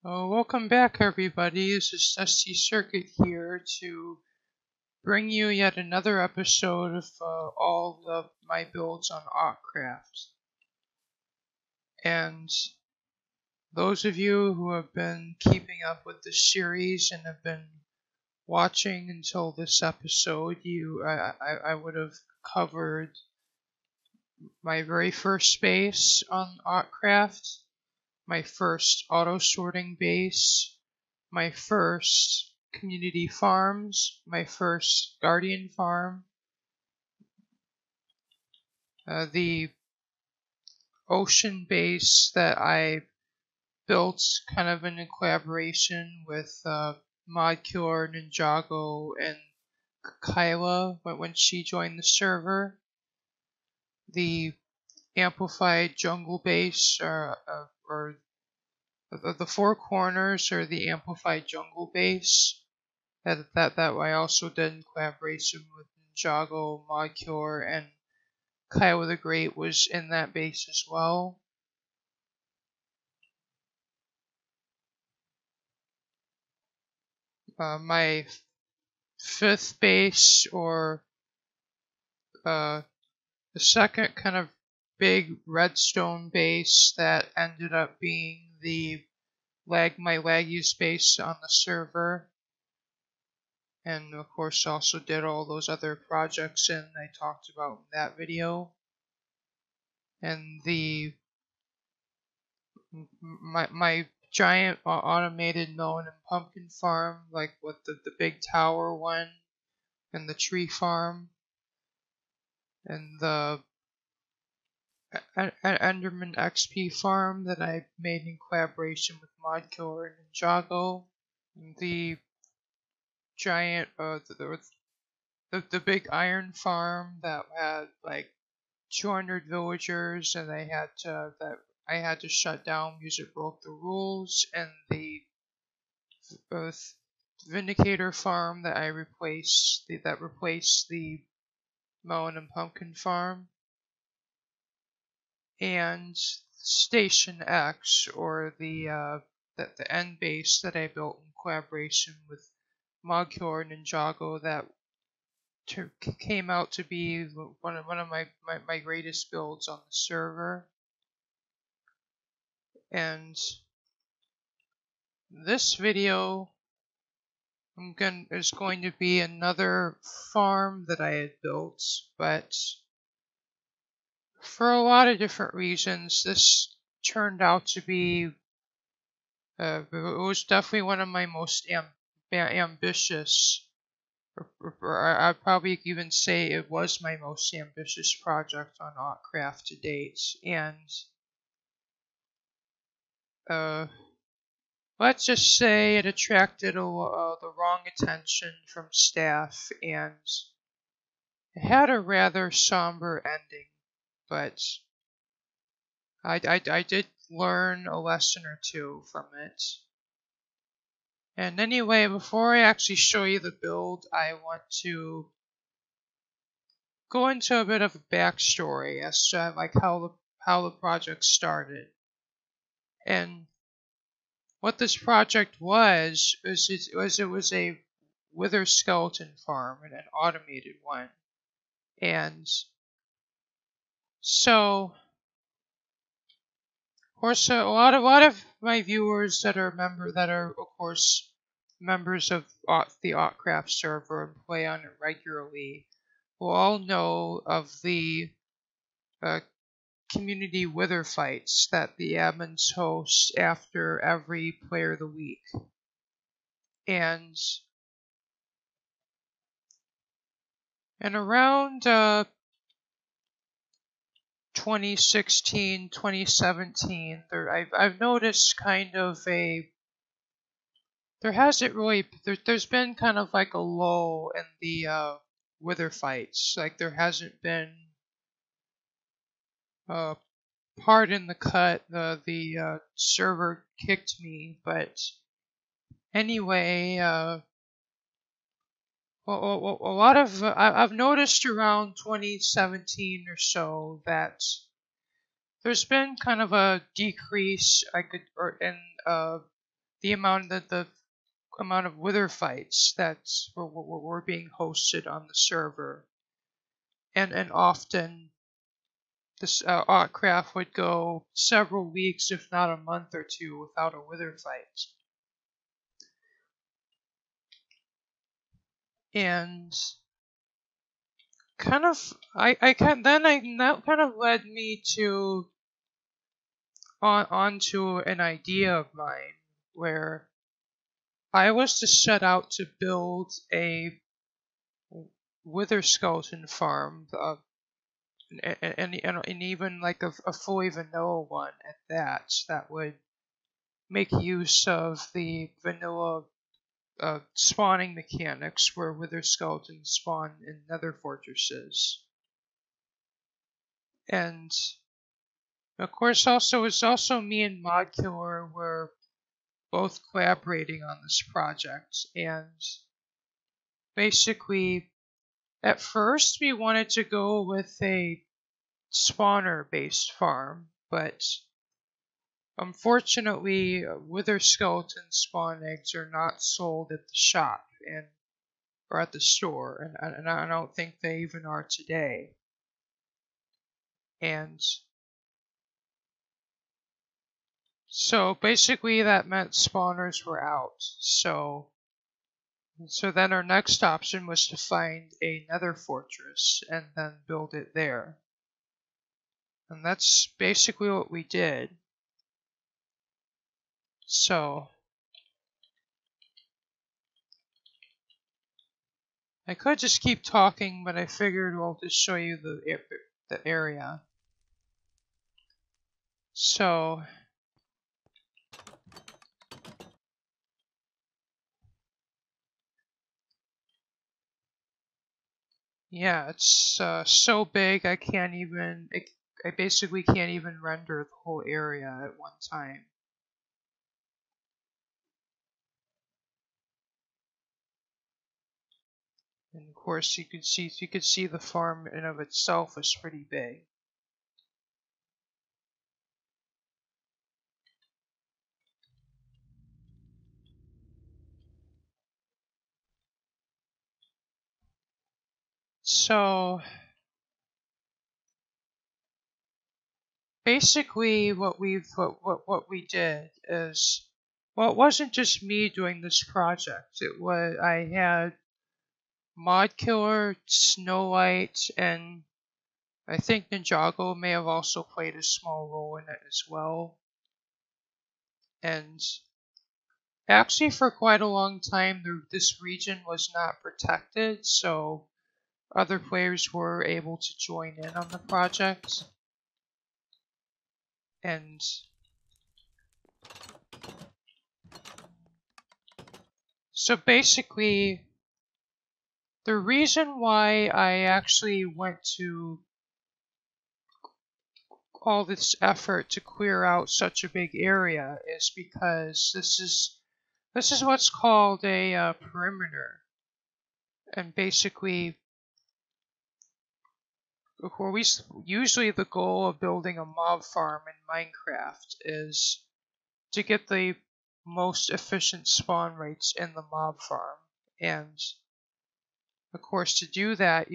Welcome back, everybody. This is Dusty Circuit here to bring you yet another episode of all of my builds on Autcraft. And those of you who have been keeping up with the series and have been watching until this episode, I would have covered my very first base on Autcraft, my first auto sorting base, my first community farms, my first guardian farm, the ocean base that I built kind of in a collaboration with Modcure, Ninjago, and Kyla when she joined the server, the amplified jungle base, or the four corners, or the amplified jungle base that I also did in collaboration with Ninjago, Modcure, and Kyla the Great was in that base as well. My fifth base, or the second kind of big redstone base that ended up being my laggiest base on the server, and of course also did all those other projects I talked about in that video. And my giant automated melon and pumpkin farm, like with the big tower one, and the tree farm, and the Enderman XP farm that I made in collaboration with Modkiller and Ninjago, and the giant the big iron farm that had like 200 villagers, and I had to shut down because it broke the rules, and the Vindicator farm that replaced the melon and pumpkin farm, and Station X, or the end base that I built in collaboration with Modcure and Ninjago, that came out to be one of my greatest builds on the server. And this video is going to be another farm that I had built, but for a lot of different reasons, this turned out to be it was definitely one of my most ambitious, or I'd probably even say it was my most ambitious project on Autcraft to date. And let's just say it attracted the wrong attention from staff, and it had a rather somber ending. But I did learn a lesson or two from it. And anyway, before I actually show you the build, I want to go into a bit of a backstory as to like how the project started. And what this project was it was a wither skeleton farm, and an automated one. And so, of course, a lot of my viewers that are of course members of the Autcraft server and play on it regularly will all know of the community wither fights that the admins host after every player of the week. And around 2016, 2017, I've noticed kind of there's been kind of like a lull in the wither fights. Like there hasn't been pardon the cut, the server kicked me, but anyway, a lot of I've noticed around 2017 or so that there's been kind of a decrease in the amount of wither fights that were being hosted on the server, and often this Autcraft would go several weeks, if not a month or two, without a wither fight. And that kind of led me to onto an idea of mine where I was to set out to build a wither skeleton farm, and even like a fully vanilla one at that would make use of the vanilla spawning mechanics where wither skeletons spawn in nether fortresses. And of course, it's also me and Modkiller were both collaborating on this project, and basically, at first we wanted to go with a spawner-based farm, but unfortunately, wither skeleton spawn eggs are not sold at the shop or at the store, and I don't think they even are today. And so basically that meant spawners were out. So then our next option was to find a nether fortress and then build it there. And that's basically what we did. So I could just keep talking, but I figured I'll just show you the area. So yeah, it's so big I basically can't even render the whole area at one time. And of course you could see the farm in of itself is pretty big. So basically what we did is, well, it wasn't just me doing this project. I had Modkiller, Snowlight, and I think Ninjago may have also played a small role in it as well. And actually for quite a long time this region was not protected, so other players were able to join in on the project. And so basically, the reason why I actually went to all this effort to clear out such a big area is because this is what's called a perimeter. And basically, usually the goal of building a mob farm in Minecraft is to get the most efficient spawn rates in the mob farm. And of course, to do that,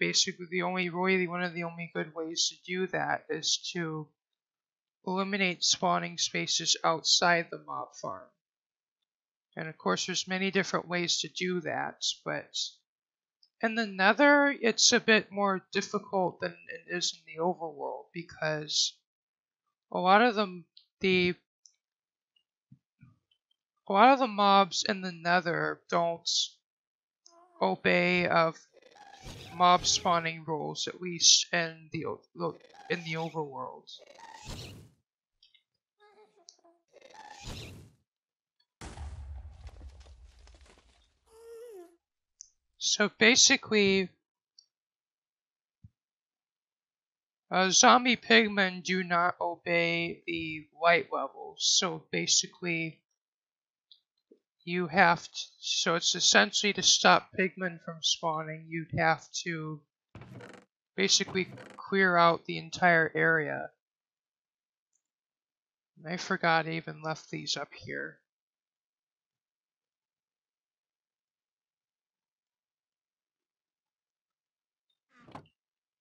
basically one of the only good ways to do that is to eliminate spawning spaces outside the mob farm. And of course, there's many different ways to do that, but in the Nether, it's a bit more difficult than it is in the overworld, because a lot of the mobs in the Nether don't obey of mob spawning rules, at least in the overworld. So basically, zombie pigmen do not obey the light levels. So basically, so it's essentially to stop pigmen from spawning, you'd have to basically clear out the entire area. And I forgot I even left these up here.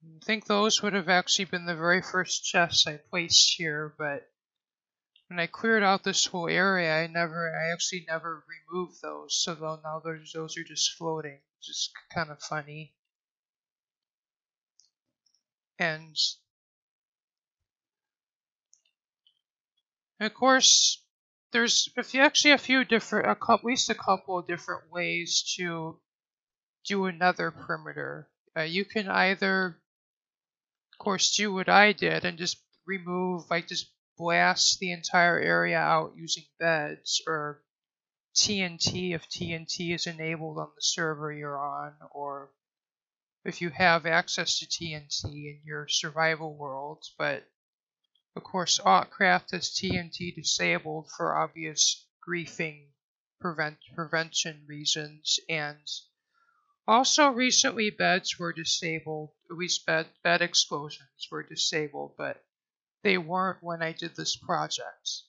I think those would have actually been the very first chests I placed here, but when I cleared out this whole area, I actually never removed those, so now those are just floating, which is kind of funny. And of course, there's actually a few different, at least a couple of different ways to do another perimeter. You can either, of course, do what I did and just just blast the entire area out using beds, or TNT if TNT is enabled on the server you're on, or if you have access to TNT in your survival world. But of course, Autcraft has TNT disabled for obvious griefing prevention reasons, and also recently beds were disabled, at least bed explosions were disabled, but they weren't when I did this project.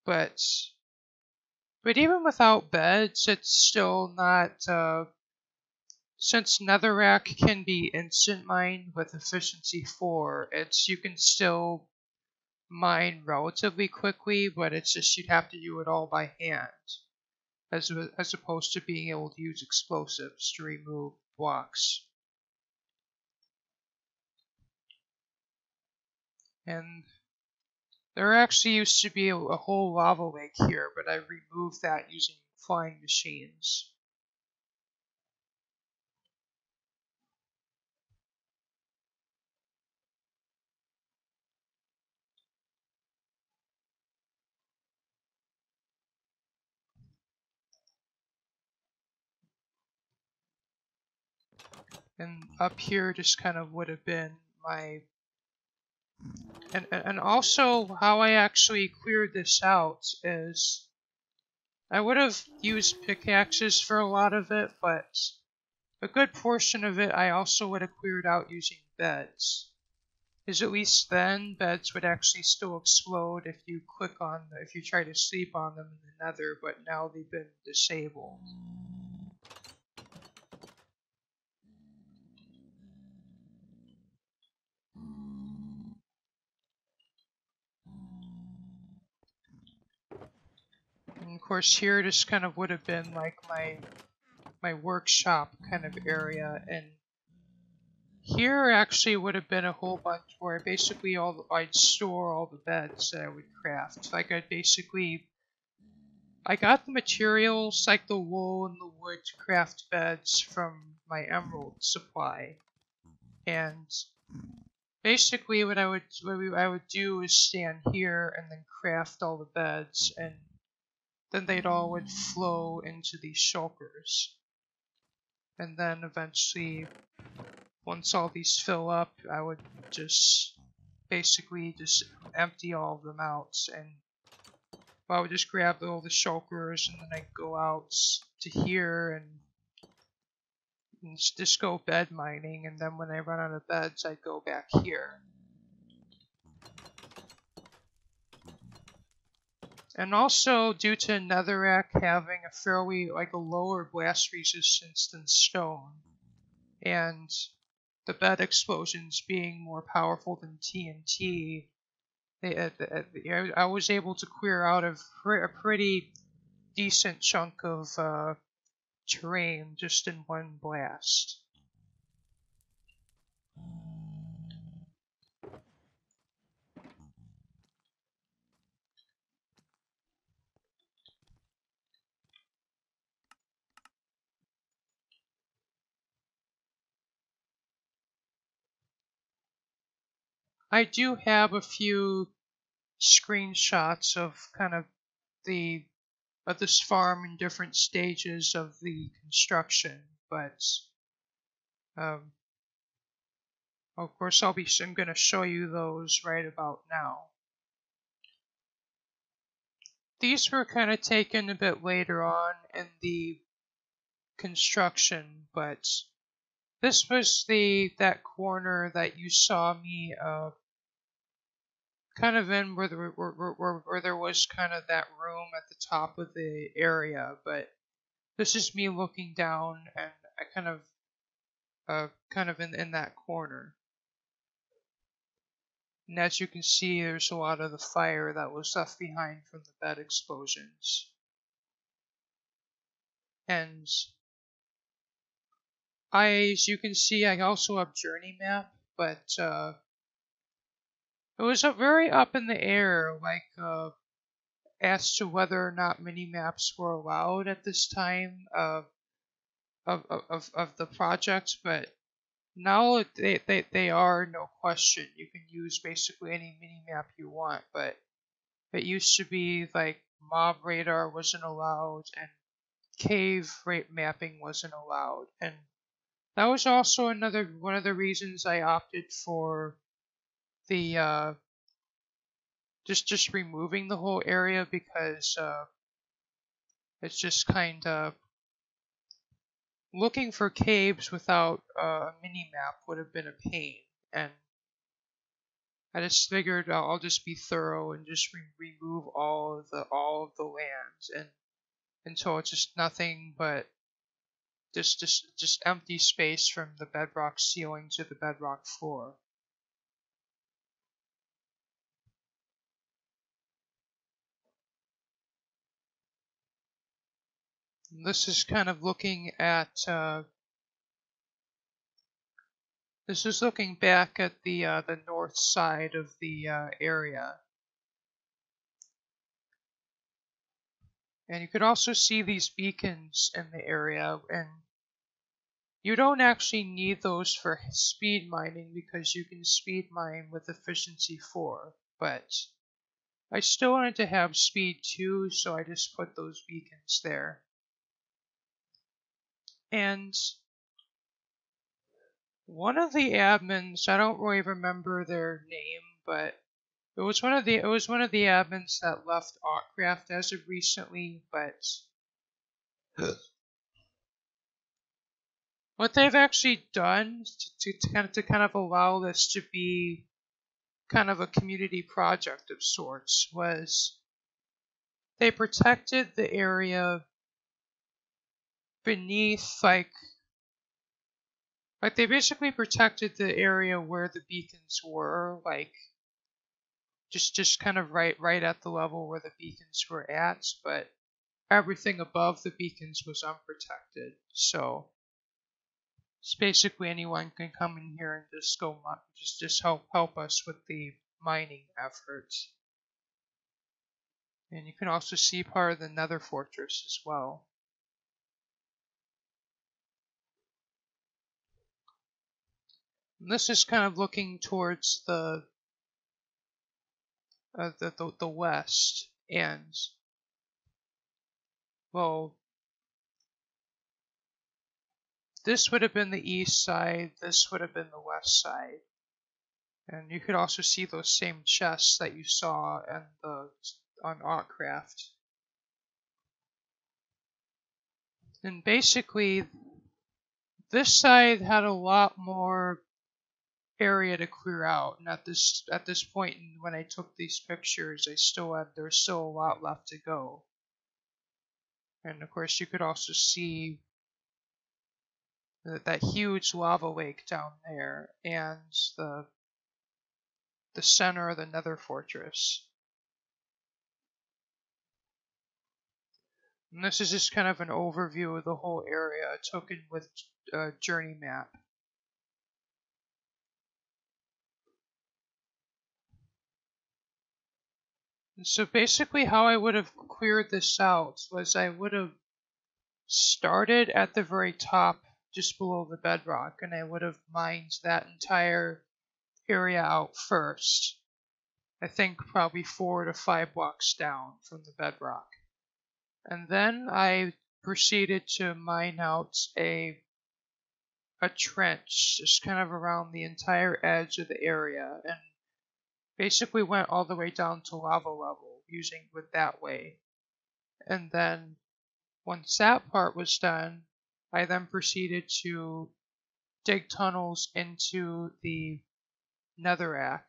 But even without beds, it's still not, since netherrack can be instant mined with efficiency 4, you can still mine relatively quickly, but it's just you'd have to do it all by hand, as opposed to being able to use explosives to remove blocks. And there actually used to be a whole lava lake here, but I removed that using flying machines. And up here just kind of would have been my... And also how I actually cleared this out is I would have used pickaxes for a lot of it, but a good portion of it I also would have cleared out using beds. Because at least then beds would actually still explode if you if you try to sleep on them in the nether, but now they've been disabled. And of course here just kind of would have been like my workshop kind of area, and here actually would have been a whole bunch where basically I'd store all the beds that I would craft. Like I got the materials like the wool and the wood to craft beds from my emerald supply, and basically what I would do is stand here and then craft all the beds, and then they'd all would flow into these shulkers. And then eventually, once all these fill up, I would just basically just empty all of them out, and I would just grab all the shulkers, and then I'd go out to here and just go bed mining, and then when I run out of beds, I'd go back here. And also, due to netherrack having a fairly, like a lower blast resistance than stone, and the bed explosions being more powerful than TNT, I was able to clear out a pretty decent chunk of terrain just in one blast. I do have a few screenshots of kind of this farm in different stages of the construction, but of course I'm going to show you those right about now. These were kind of taken a bit later on in the construction, but this was that corner that you saw me kind of in where there was kind of that room at the top of the area, but this is me looking down, and I kind of kind of in that corner. And as you can see, there's a lot of the fire that was left behind from the bed explosions. And as you can see, I also have journey map, but it was very up in the air, like as to whether or not mini maps were allowed at this time of the project, but now they are, no question. You can use basically any mini map you want, but it used to be like mob radar wasn't allowed and cave rate mapping wasn't allowed, and that was also another one of the reasons I opted for the just removing the whole area, because it's just kind of looking for caves without a mini map would have been a pain, and I just figured I'll just be thorough and just remove all of the lands and until it's just nothing but just empty space from the bedrock ceiling to the bedrock floor. And this is kind of looking at this is looking back at the north side of the area. And you could also see these beacons in the area, and you don't actually need those for speed mining because you can speed mine with efficiency 4, but I still wanted to have speed 2, so I just put those beacons there. And one of the admins, I don't really remember their name, but it was one of the admins that left Autcraft as of recently, but what they've actually done to kind of allow this to be kind of a community project of sorts was they protected the area beneath, like they basically protected the area where the beacons were, like just kind of right at the level where the beacons were at, but everything above the beacons was unprotected. So it's basically anyone can come in here and just go just help us with the mining efforts. And you can also see part of the Nether Fortress as well. And this is kind of looking towards the west, and well, this would have been the east side, this would have been the west side, and you could also see those same chests that you saw on Autcraft. And basically, this side had a lot more area to clear out, and at this point when I took these pictures, there's still a lot left to go. And of course, you could also see that huge lava lake down there and the center of the Nether Fortress. And this is just kind of an overview of the whole area taken with a journey map. And so basically how I would have cleared this out was I would have started at the very top just below the bedrock, and I would have mined that entire area out first. I think probably 4 to 5 blocks down from the bedrock. And then I proceeded to mine out a trench just kind of around the entire edge of the area, and basically went all the way down to lava level using it that way. And then once that part was done, I then proceeded to dig tunnels into the netherrack,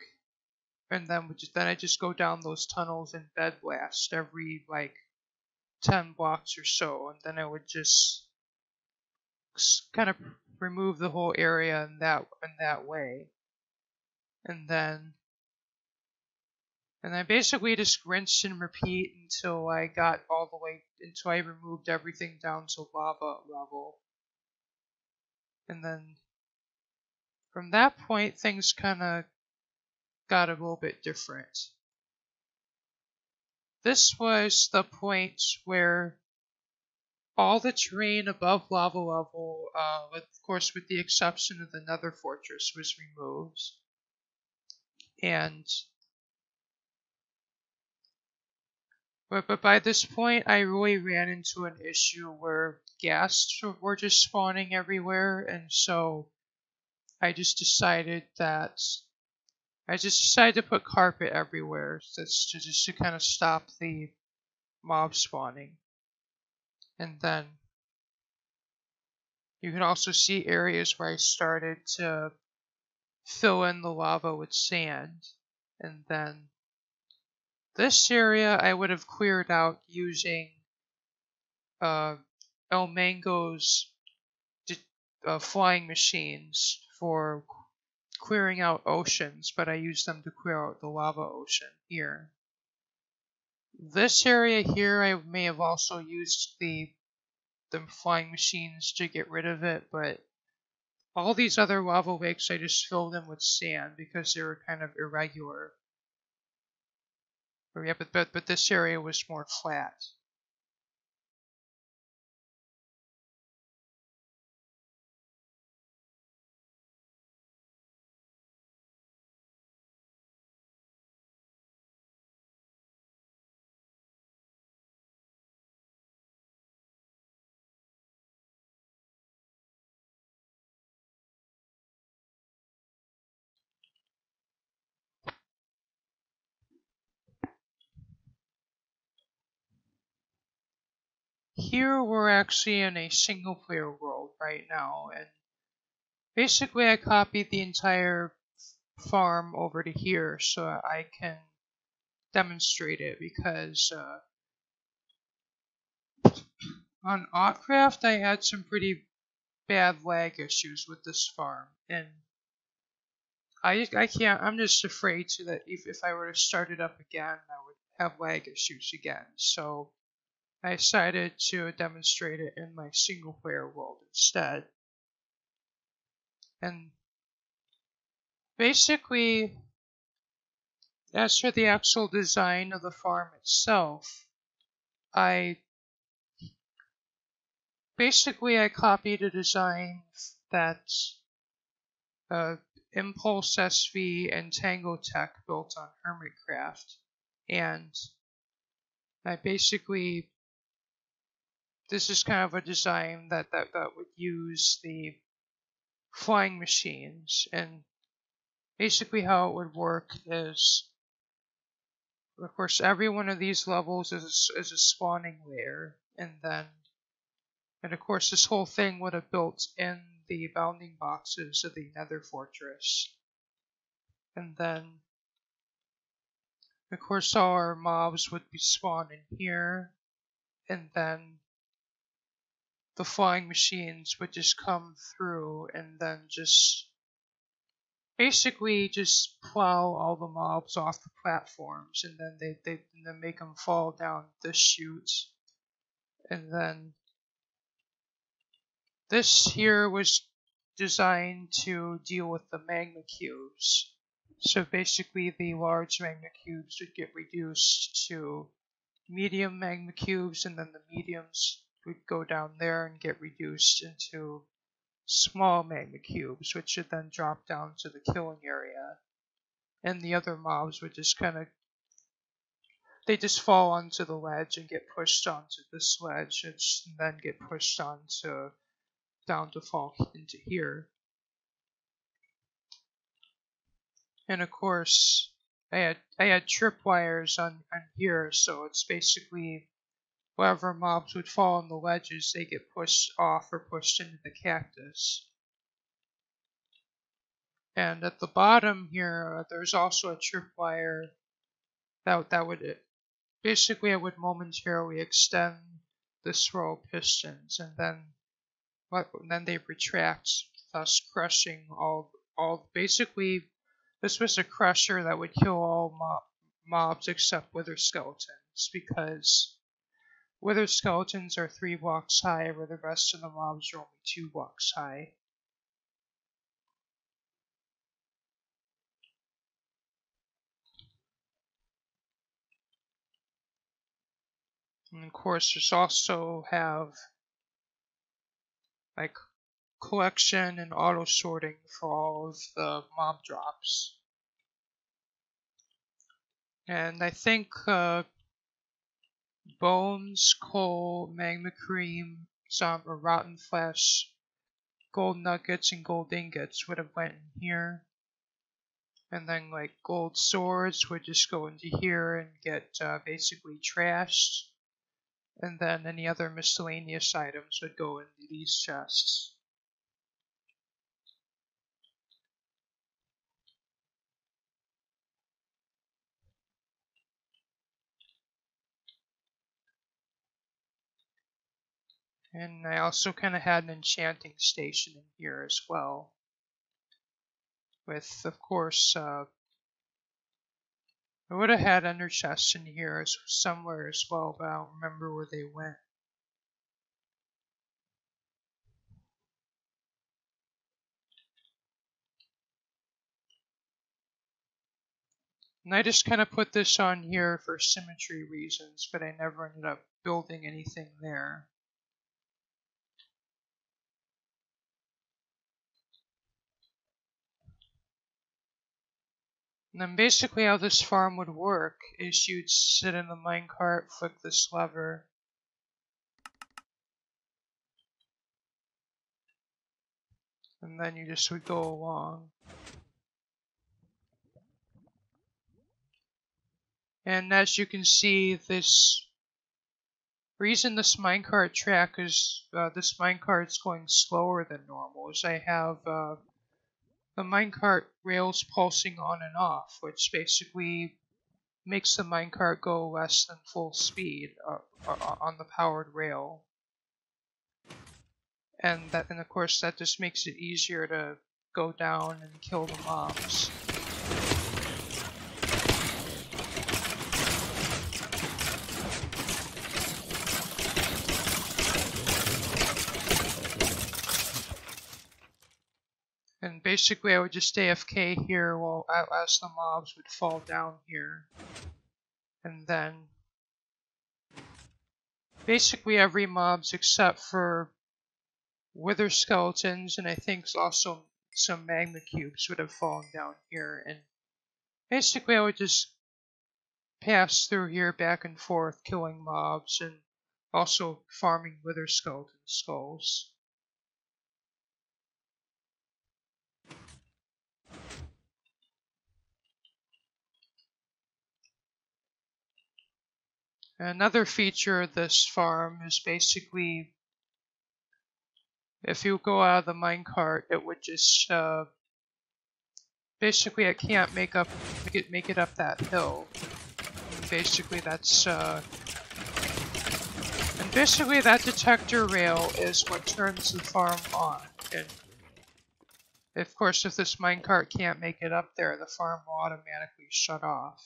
and then I just go down those tunnels and bed blast every like 10 blocks or so, and then I would just kind of remove the whole area in that way. And then I basically just rinse and repeat until I removed everything down to lava level. And then from that point, things kind of got a little bit different. This was the point where all the terrain above lava level, of course with the exception of the Nether Fortress, was removed. But by this point, I really ran into an issue where ghasts were just spawning everywhere, and so I just decided to put carpet everywhere, just to kind of stop the mob spawning. And then you can also see areas where I started to fill in the lava with sand. And then this area I would have cleared out using El Mango's flying machines for clearing out oceans, but I used them to clear out the lava ocean here. This area here I may have also used the flying machines to get rid of it, but all these other lava lakes I just filled in with sand because they were kind of irregular. Yeah, but this area was more flat. Here we're actually in a single player world right now, and basically I copied the entire farm over to here so I can demonstrate it, because on Autcraft I had some pretty bad lag issues with this farm, and I can't, I'm just afraid that if I were to start it up again I would have lag issues again, so I decided to demonstrate it in my single player world instead. And basically, as for the actual design of the farm itself, I copied a design that Impulse SV and Tango Tech built on Hermitcraft, and this is kind of a design that would use the flying machines. And basically how it would work is, of course, every one of these levels is a spawning layer, and of course this whole thing would have built in the bounding boxes of the Nether Fortress. And then, of course, all our mobs would be spawned in here, and then the flying machines would just come through and then just plow all the mobs off the platforms, and then they make them fall down this chute. And then this here was designed to deal with the magma cubes. So basically the large magma cubes would get reduced to medium magma cubes, and then the mediums would go down there and get reduced into small magma cubes, which should then drop down to the killing area. And the other mobs would just they just fall onto the ledge and get pushed onto this ledge, and then get pushed down to fall into here. And of course, I had tripwires on here, so it's basically wherever mobs would fall on the ledges, they get pushed off or pushed into the cactus. And at the bottom here, there's also a tripwire that would basically, it would momentarily extend this row of pistons, and then they retract thus crushing all. Basically, this was a crusher that would kill all mobs except wither skeletons, because wither skeletons are 3 blocks high, where the rest of the mobs are only 2 blocks high. And of course, there's also have like collection and auto sorting for all of the mob drops. And I think bones, coal, magma cream, some rotten flesh, gold nuggets, and gold ingots would have went in here. And then like gold swords would just go into here and get basically trashed. And then any other miscellaneous items would go into these chests. And I also kind of had an enchanting station in here as well. With, of course, I would have had ender chests in here somewhere as well, but I don't remember where they went. And I just kind of put this on here for symmetry reasons, but I never ended up building anything there. And then basically how this farm would work is you'd sit in the minecart, flick this lever, and then you just would go along. And as you can see, this reason this minecart track is, this minecart's going slower than normal is I have the minecart rails pulsing on and off, which basically makes the minecart go less than full speed on the powered rail. And of course that just makes it easier to go down and kill the mobs. And basically I would just AFK here while as the mobs would fall down here. And then basically every mobs except for wither skeletons and I think also some magma cubes would have fallen down here. And basically I would just pass through here back and forth killing mobs and also farming wither skeleton skulls. Another feature of this farm is basically if you go out of the minecart, it would just basically it can't make it up that hill. And basically that's and basically that detector rail is what turns the farm on. And of course, if this minecart can't make it up there, the farm will automatically shut off.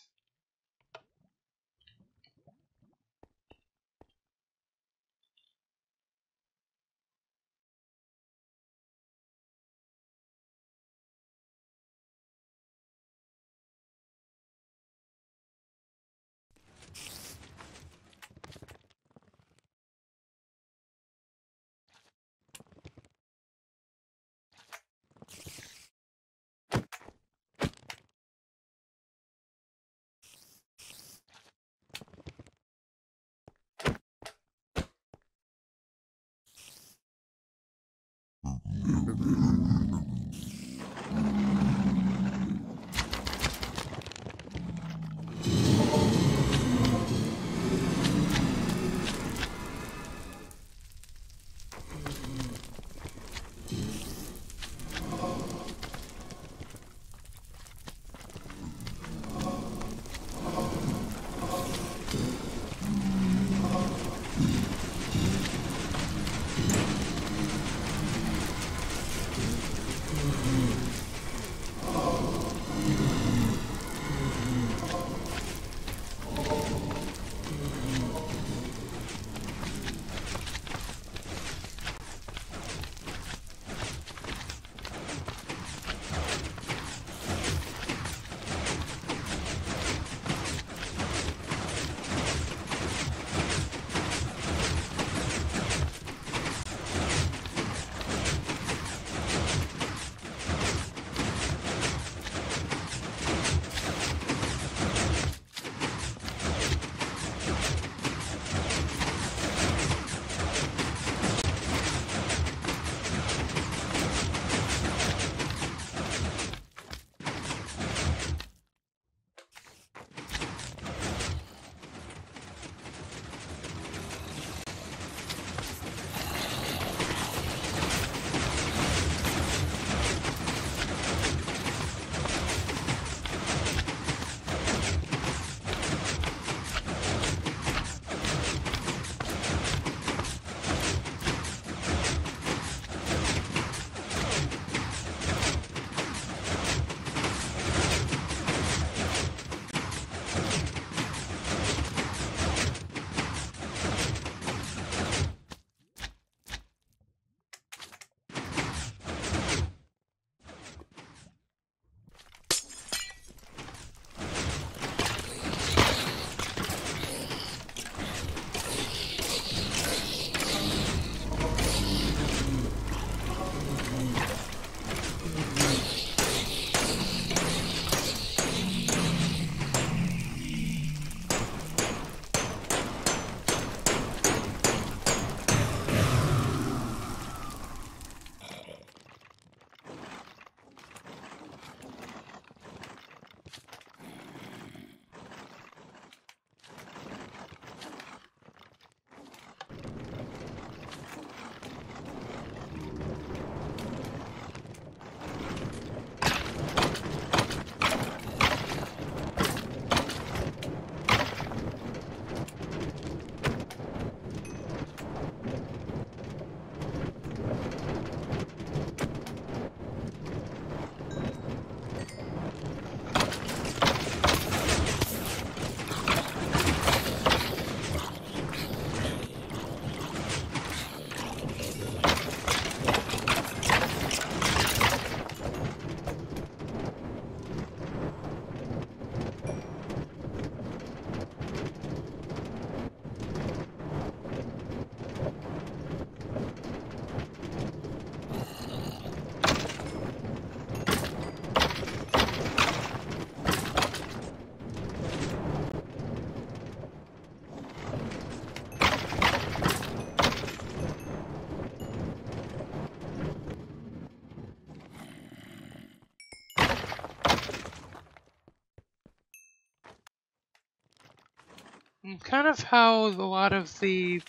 And kind of how a lot of the...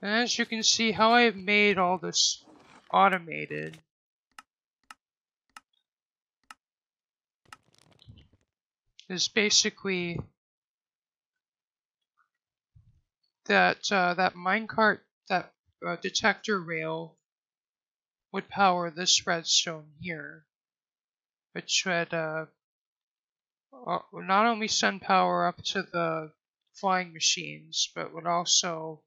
And as you can see, how I've made all this automated is basically that that minecart, that detector rail would power this redstone here, which would not only send power up to the flying machines, but would also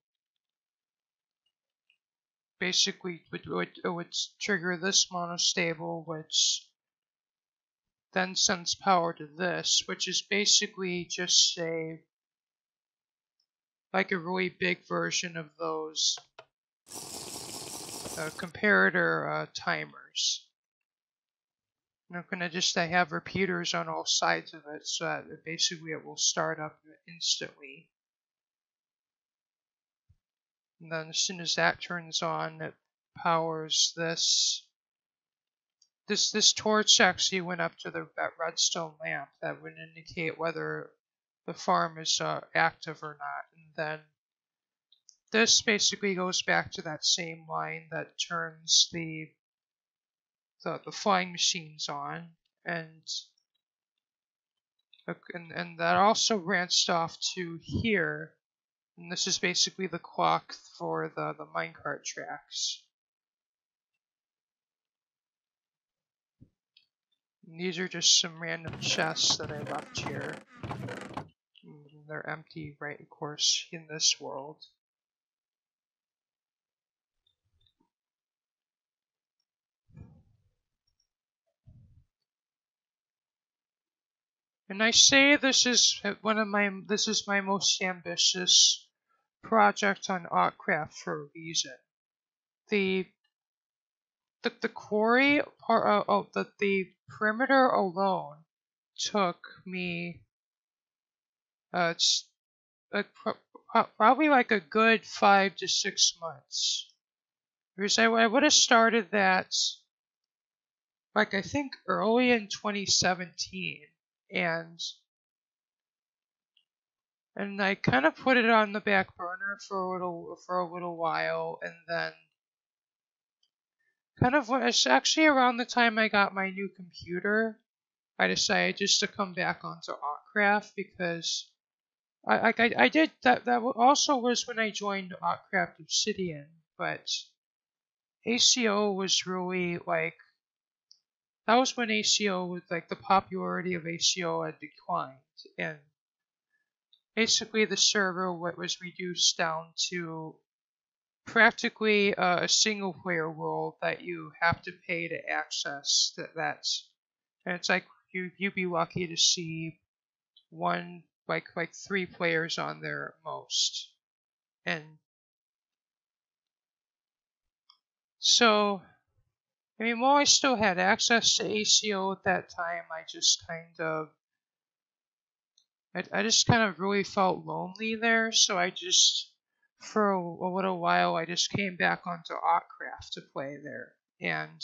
basically would trigger this monostable, which then sends power to this, which is basically just like a really big version of those comparator timers. And I'm gonna I have repeaters on all sides of it, so that basically it will start up instantly. And then as soon as that turns on, it powers this. This torch actually went up to that redstone lamp that would indicate whether the farm is active or not. And then this basically goes back to that same line that turns the flying machines on, and that also branched off to here. And this is basically the clock for the minecart tracks. And these are just some random chests that I left here. And they're empty, right, of course, in this world. And I say this is my most ambitious project on Autcraft for a reason. The quarry part, the perimeter alone took me it's probably like a good 5 to 6 months. Because I would have started that like I think early in 2017, and I kind of put it on the back burner for a little while, and then kind of it's actually around the time I got my new computer, I decided just to come back onto Autcraft, because I did that. That also was when I joined Autcraft Obsidian, but ACO was really like, that was when ACO was like, the popularity of ACO had declined, and basically the server was reduced down to practically a single player world that you have to pay to access. And it's like you'd be lucky to see one like 3 players on there at most. And so I mean, while I still had access to ACO at that time, I just kind of really felt lonely there, so I just, for a little while, I just came back onto Autcraft to play there. And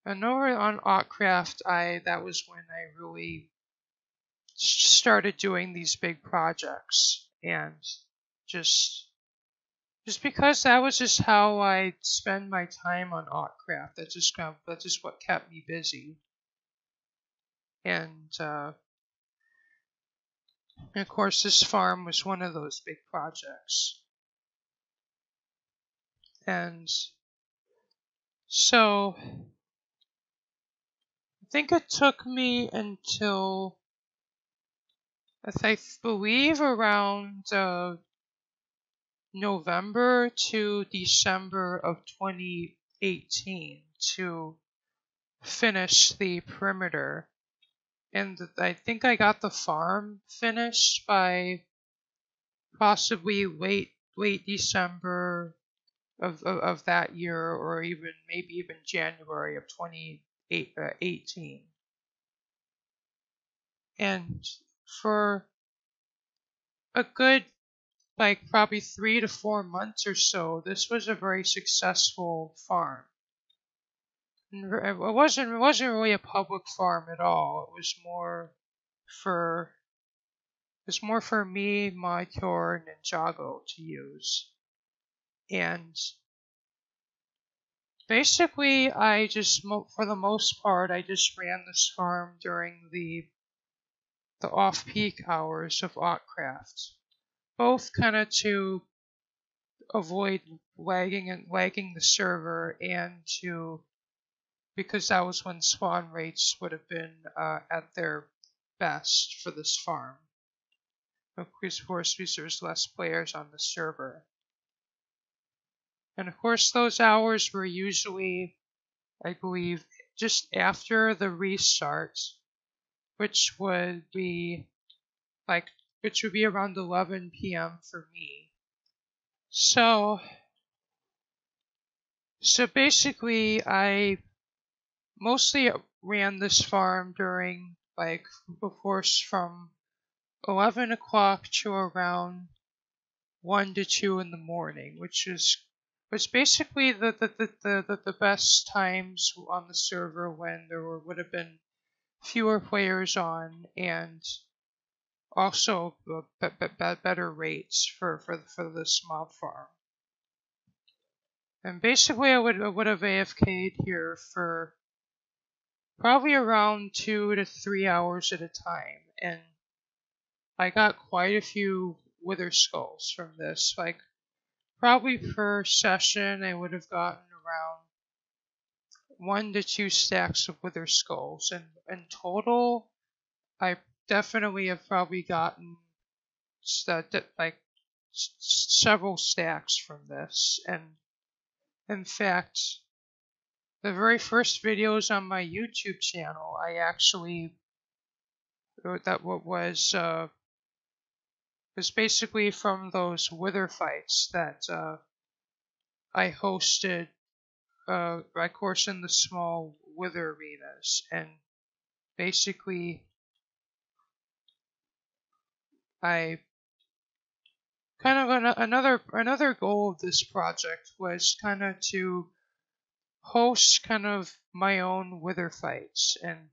over on Autcraft, that was when I really started doing these big projects, and just because that was just how I spend my time on Autcraft. That's just what kept me busy. And of course, this farm was one of those big projects. And so I think it took me until, I believe, around November to December of 2018 to finish the perimeter. And I think I got the farm finished by possibly late December of that year, or maybe even January of 2018. And for a good, like, probably 3 to 4 months or so, this was a very successful farm. And it wasn't really a public farm at all. It was more for it's more for me, Modcure, and Ninjago to use. And basically, I just, for the most part, I just ran this farm during the off-peak hours of Autcraft, both kind of to avoid lagging the server, and because that was when spawn rates would have been at their best for this farm. Of course, because there's less players on the server. And of course, those hours were usually, I believe, just after the restart, which would be around 11 p.m. for me. So basically, I mostly ran this farm during, of course, from 11 o'clock to around 1 to 2 in the morning, which was basically the best times on the server when there would have been fewer players on, and also better rates for this mob farm. And basically, I would have AFK'd here for probably around 2 to 3 hours at a time, and I got quite a few wither skulls from this. Probably per session, I would have gotten around 1 to 2 stacks of wither skulls, and in total, I definitely have probably gotten several stacks from this. And in fact, the very first videos on my YouTube channel, I actually was basically from those wither fights that I hosted, of course, in the small wither arenas. And basically, I kind of another goal of this project was kind of to host kind of my own wither fights, and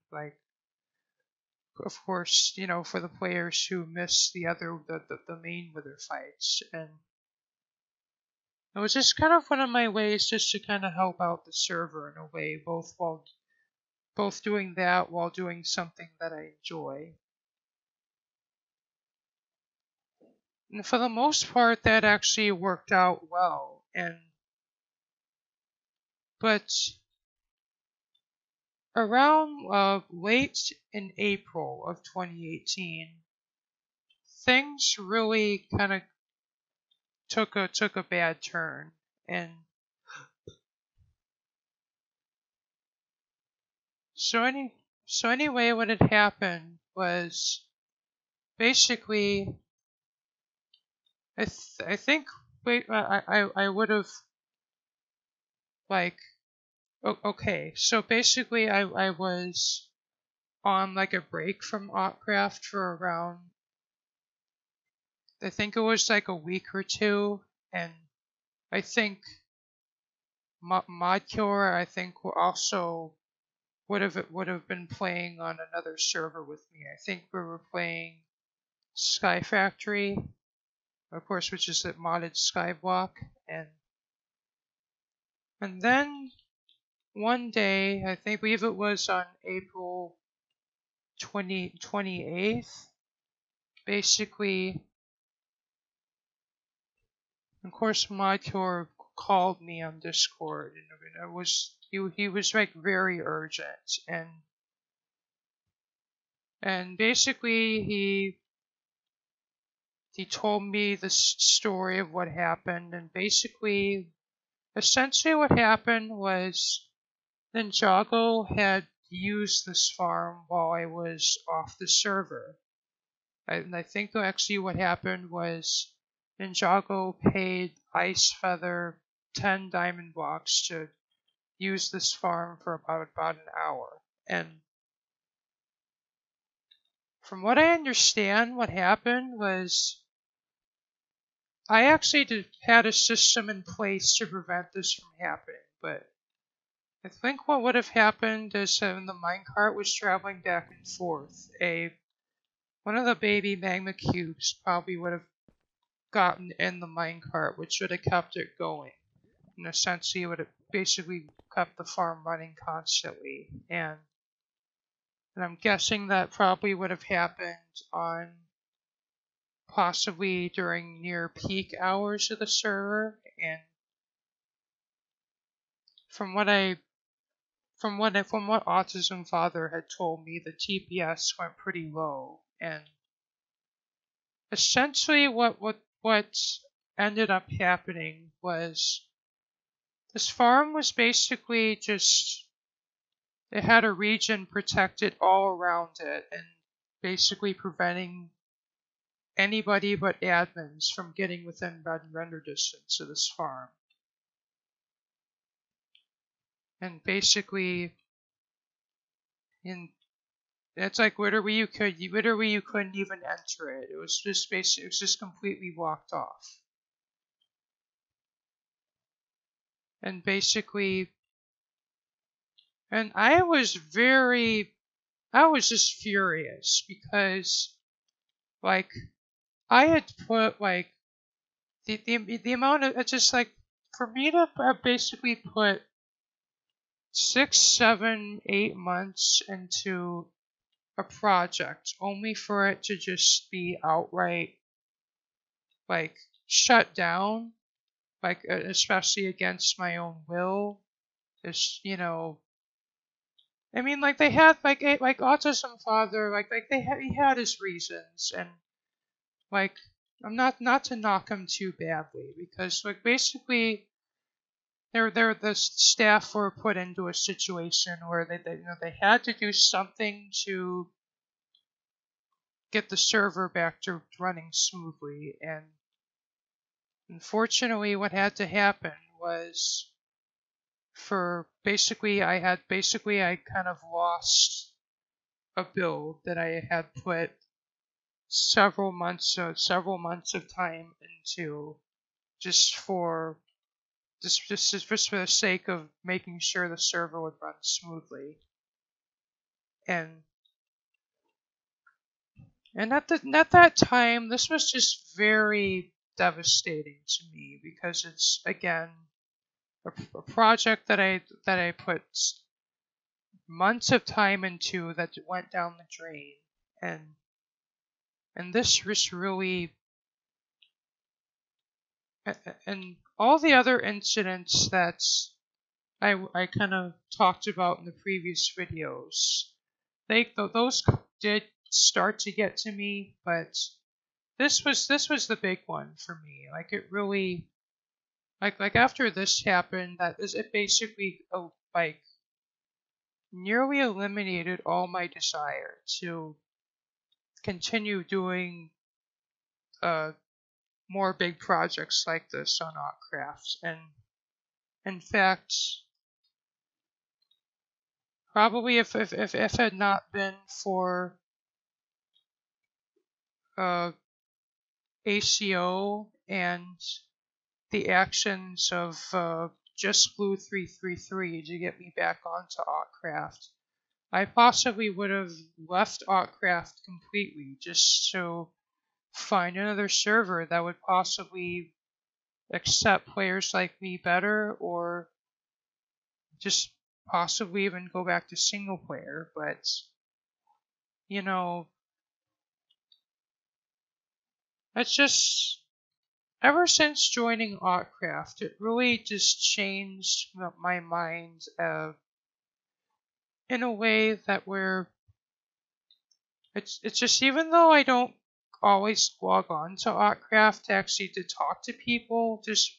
of course, for the players who miss the main wither fights. And it was just kind of one of my ways just to kind of help out the server in a way, both doing that while doing something that I enjoy. And for the most part, that actually worked out well. But around late in April of 2018, things really kind of took a bad turn. And so anyway, what had happened was basically, I think I would have okay. So basically, I was on a break from Autcraft for around, I think it was a week or two, and I think Modcure, I think, also would have been playing on another server with me. I think we were playing Sky Factory, of course, which is the modded Skyblock, and then one day, I believe it was on April 28th, basically, of course, Modcure called me on Discord, and he was very urgent, and basically he told me the story of what happened, and essentially what happened was Ninjago had used this farm while I was off the server. And I think actually what happened was Ninjago paid Ice Feather 10 diamond blocks to use this farm for about an hour. And from what I understand, what happened was I actually had a system in place to prevent this from happening, but I think what would have happened is when the minecart was traveling back and forth, a one of the baby magma cubes probably would have gotten in the minecart, which would have kept it going. In a sense, it would have basically kept the farm running constantly. And I'm guessing that probably would have happened on possibly during near peak hours of the server. And from what Autism Father had told me, the TPS went pretty low. And essentially what ended up happening was this farm was basically just, it had a region protected all around it and basically preventing anybody but admins from getting within render distance of this farm. And basically, it's like literally you couldn't even enter it. It was just completely blocked off. And basically, and I was just furious because, like, I had put, like, the amount of, it's just like, for me to basically put 6, 7, 8 months into a project only for it to just be outright, like, shut down, like, especially against my own will, is, I mean, like, they had, like Autism Father, he had his reasons, and, like, I'm not to knock him too badly, because, like, basically, the staff were put into a situation where they had to do something to get the server back to running smoothly, and unfortunately, what had to happen was, I kind of lost a build that I had put several months of time into, just for the sake of making sure the server would run smoothly. And at that time, this was just very devastating to me, because it's, again, a project that I put months of time into that went down the drain, and this was really, and all the other incidents that I kind of talked about in the previous videos, those did start to get to me, but this was the big one for me. Like, it really, like after this happened, it basically, like, nearly eliminated all my desire to continue doing more big projects like this on Autcraft. And in fact, probably if it had not been for ACO and the actions of Just Blue 333 to get me back onto Autcraft, I possibly would have left Autcraft completely just to find another server that would possibly accept players like me better, or just possibly even go back to single player. But, it's just, ever since joining Autcraft, it really just changed my mind in a way that where it's just, even though I don't always log on to Autcraft actually to talk to people, just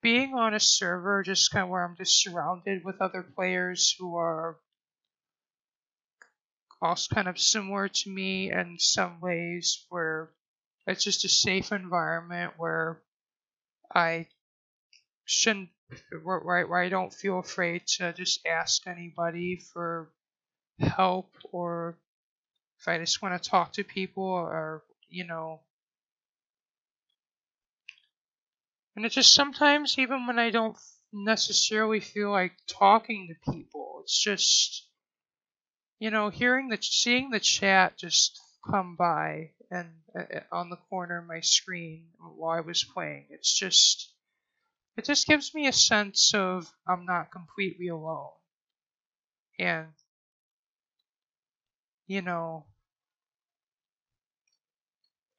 being on a server just kind of where I'm just surrounded with other players who are also kind of similar to me in some ways, where it's just a safe environment where I shouldn't, where I don't feel afraid to just ask anybody for help, or if I just want to talk to people, or, and it's just sometimes, even when I don't necessarily feel like talking to people, it's just, seeing the chat just come by and on the corner of my screen while I was playing. It just gives me a sense of I'm not completely alone. And, you know,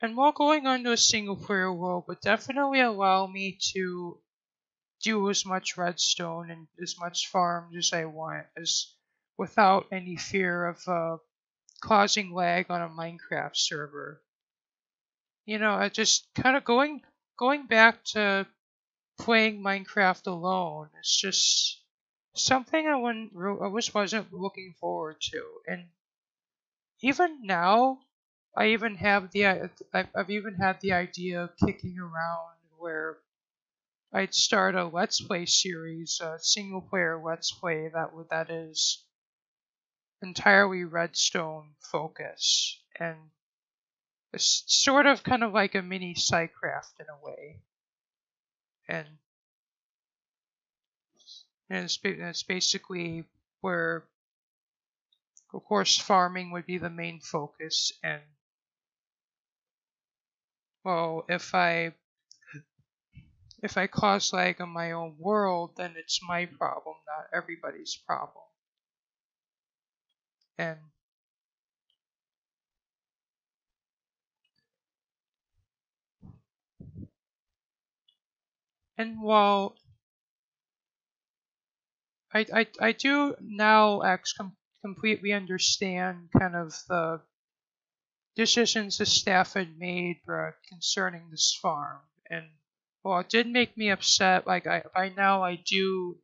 and while going on to a single player world would definitely allow me to do as much redstone and as much farms as I want, as without any fear of causing lag on a Minecraft server. I just kind of going back to playing Minecraft alone. It's just something I wasn't looking forward to, and even now, I've even had the idea of kicking around where I'd start a Let's Play series, a single player Let's Play that is entirely redstone focus, and it's sort of kind of like a mini Psycraft in a way, and it's basically where, of course, farming would be the main focus, and well, if I cause lag on my own world, then it's my problem, not everybody's problem. And while I do now completely understand kind of the decisions the staff had made concerning this farm, and while it did make me upset, like by now I do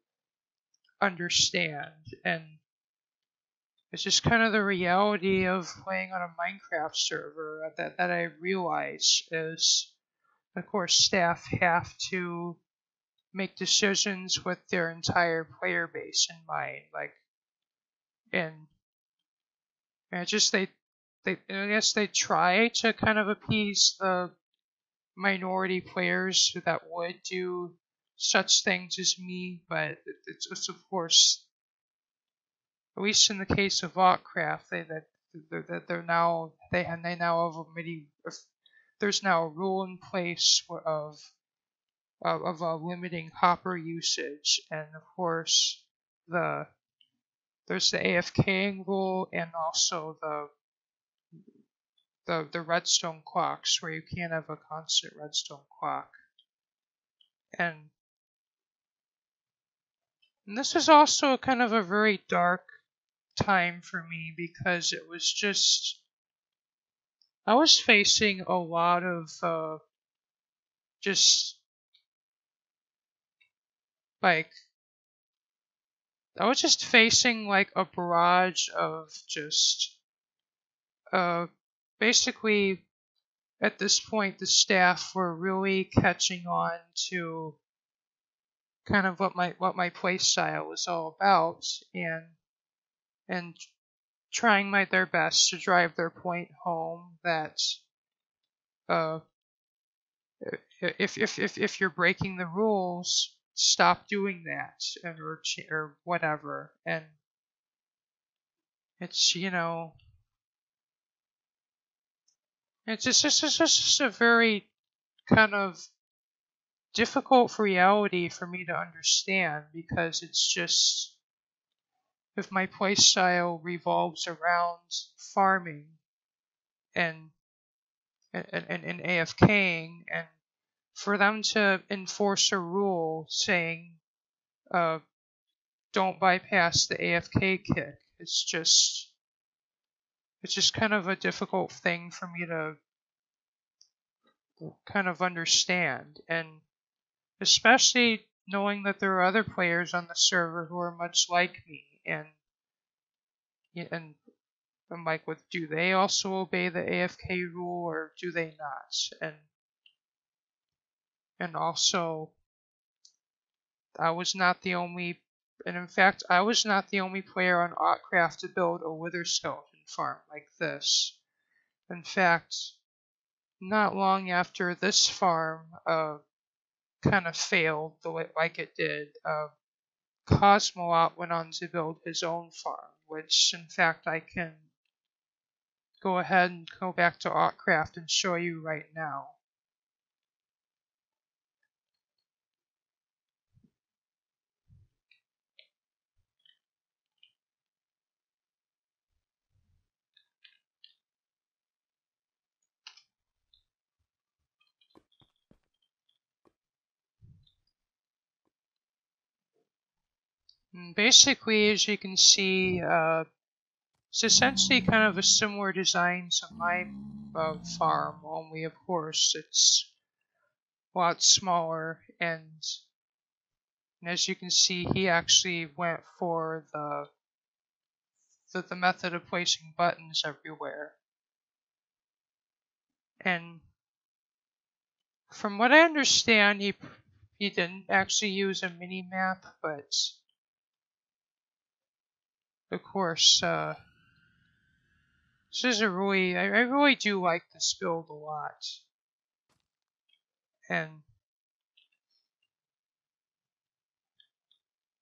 understand, and it's just kind of the reality of playing on a Minecraft server that I realize is, of course, staff have to make decisions with their entire player base in mind, like, and just I guess they try to kind of appease the minority players that would do such things as me, but it's of course, at least in the case of Autcraft, they're now they now have there's now a rule in place of limiting hopper usage, and of course there's the AFKing rule, and also the redstone clocks, where you can't have a constant redstone clock. And this is also kind of a very dark time for me, because it was just I was facing a lot of just like I was just facing like a barrage of just basically at this point the staff were really catching on to kind of what my play style was all about, and trying their best to drive their point home that uh if you're breaking the rules, stop doing that, or whatever. And it's it's just a very kind of difficult reality for me to understand, because it's just, if my playstyle revolves around farming and and AFKing, and for them to enforce a rule saying don't bypass the AFK kick, it's just kind of a difficult thing for me to kind of understand, and especially knowing that there are other players on the server who are much like me, and I'm like, do they also obey the AFK rule, or do they not? And also, I was not the only, and in fact, I was not the only player on Autcraft to build a wither skeleton farm like this. In fact, not long after this farm kind of failed the way like it did, Cosmonaut went on to build his own farm, which in fact I can go ahead and go back to Autcraft and show you right now. And basically, as you can see, it's essentially kind of a similar design to my farm, only of course it's a lot smaller, and as you can see, he actually went for the method of placing buttons everywhere. And from what I understand, he didn't actually use a mini map, but of course, this is a really I really do like this build a lot, and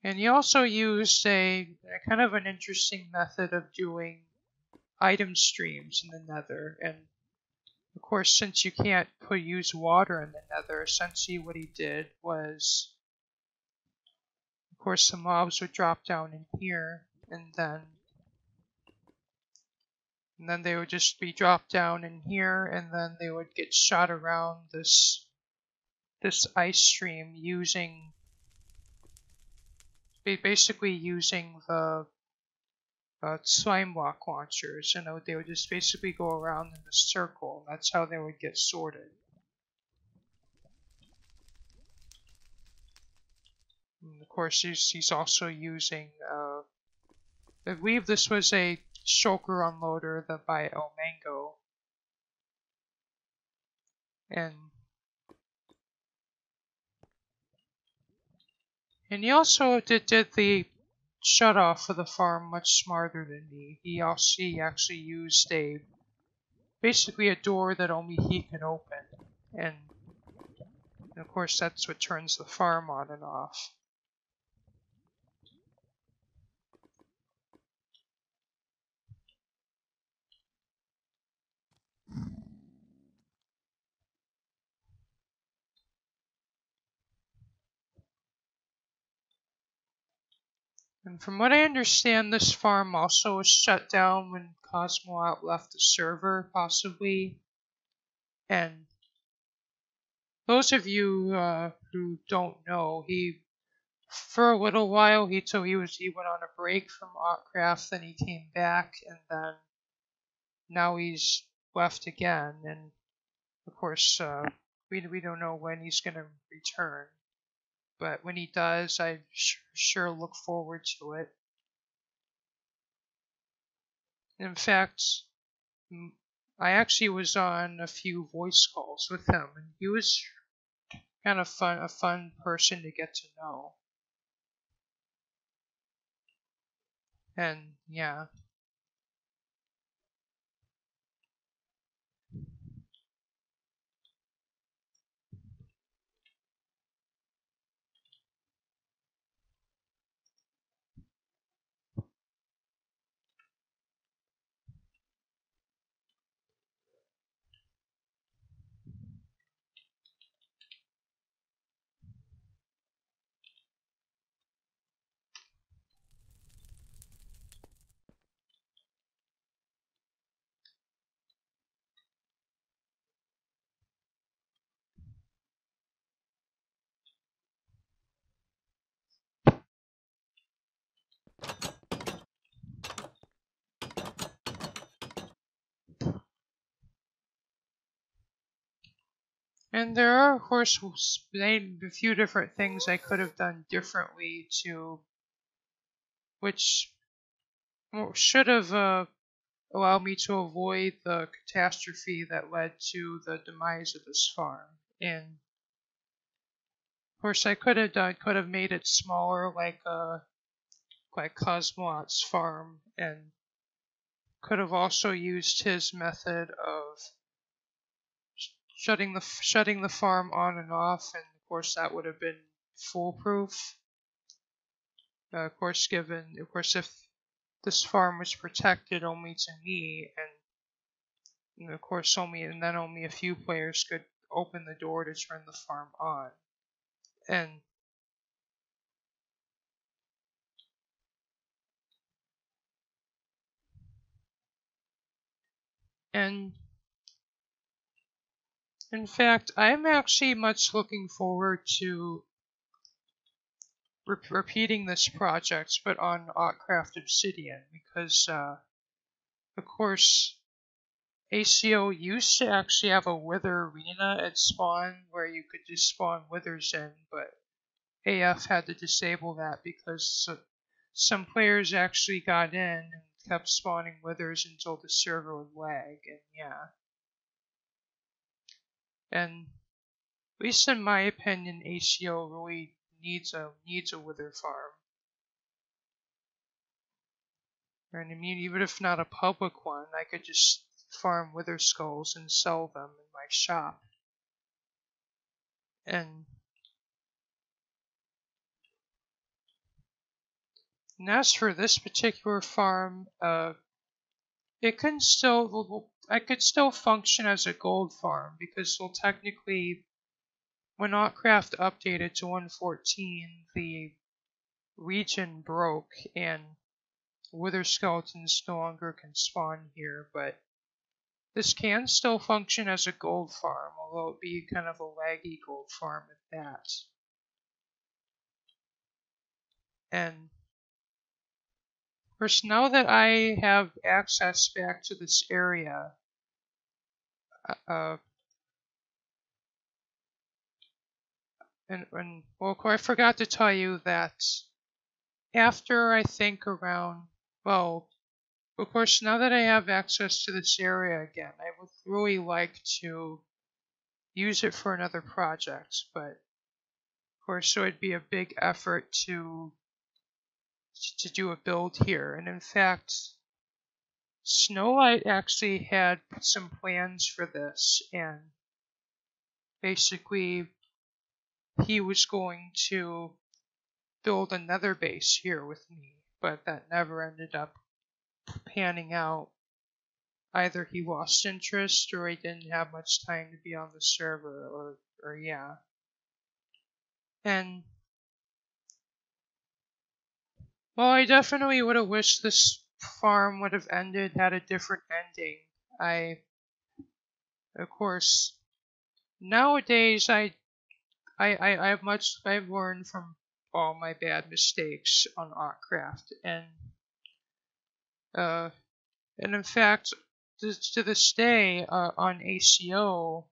he also used a kind of an interesting method of doing item streams in the Nether, and of course, since you can't use water in the Nether, essentially what he did was, of course, the mobs would drop down in here, and then they would just be dropped down in here, and then they would get shot around this ice stream basically using the slime block launchers, and they would just basically go around in a circle. That's how they would get sorted. And of course, he's also using, I believe this was a shulker unloader by El Mango. And he also did the shut off for the farm much smarter than me. He actually used basically a door that only he can open, and of course that's what turns the farm on and off. And from what I understand, this farm also was shut down when Cosmonaut left the server, possibly. And those of you who don't know, for a little while he went on a break from Autcraft, then he came back, and then now he's left again. And of course, we don't know when he's gonna return. But when he does, I sure look forward to it. In fact, I actually was on a few voice calls with him, and he was kind of a fun person to get to know. And yeah. And there are, of course, a few different things I could have done differently which should have allowed me to avoid the catastrophe that led to the demise of this farm. And of course, I could have made it smaller, like Cosmonaut's farm, and could have also used his method of shutting the farm on and off, and of course that would have been foolproof. Of course, if this farm was protected only to me, and And of course, only a few players could open the door to turn the farm on. And and in fact, I'm actually much looking forward to repeating this project, but on Autcraft Obsidian, because of course ACO used to actually have a wither arena at spawn where you could just spawn withers in, but AF had to disable that because some players actually got in and kept spawning withers until the server would lag, and yeah. And at least in my opinion, ACO really needs a wither farm. And I mean, even if not a public one, I could just farm wither skulls and sell them in my shop. And as for this particular farm, I could still function as a gold farm because, well, technically, when Autcraft updated to 1.14, the region broke and wither skeletons no longer can spawn here, but this can still function as a gold farm, although it be kind of a laggy gold farm at that. And of course, now that I have access back to this area, and well, I forgot to tell you that after I think around, well, of course, now that I have access to this area again, I would really like to use it for another project, but of course, it would be a big effort to do a build here. And in fact, Snowlight actually had some plans for this, and basically he was going to build another base here with me, but that never ended up panning out. Either he lost interest or he didn't have much time to be on the server, or yeah. And well, I definitely would have wished this farm would have had a different ending. Of course, nowadays I've learned from all my bad mistakes on Autcraft, uh, and in fact, to this day, on ACO,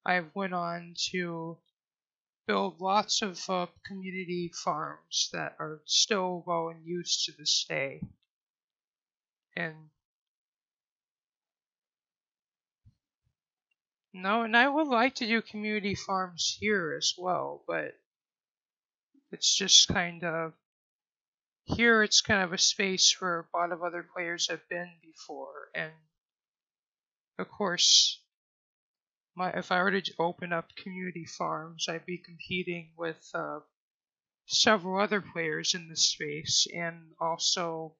I went on to build lots of community farms that are still well in use to this day. And I would like to do community farms here as well, but it's just kind of here it's kind of a space where a lot of other players have been before, and of course if I were to open up community farms, I'd be competing with several other players in this space, and also,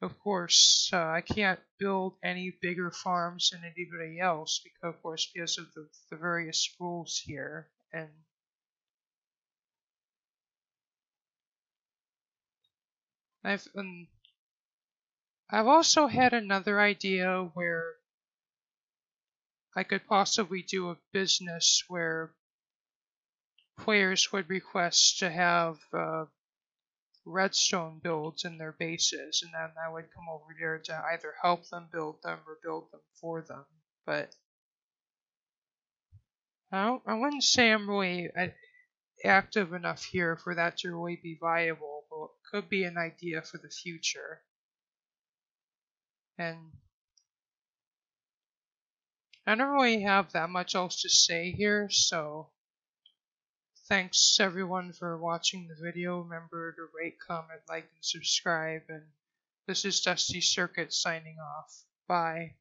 of course, I can't build any bigger farms than anybody else because of the various rules here. And I've also had another idea where I could possibly do a business where players would request to have redstone builds in their bases, and then I would come over there to either help them build them or build them for them. But I wouldn't say I'm really active enough here for that to really be viable, but it could be an idea for the future. And I don't really have that much else to say here, so thanks everyone for watching the video. Remember to rate, comment, like, and subscribe, and this is Dusty Circuit signing off. Bye.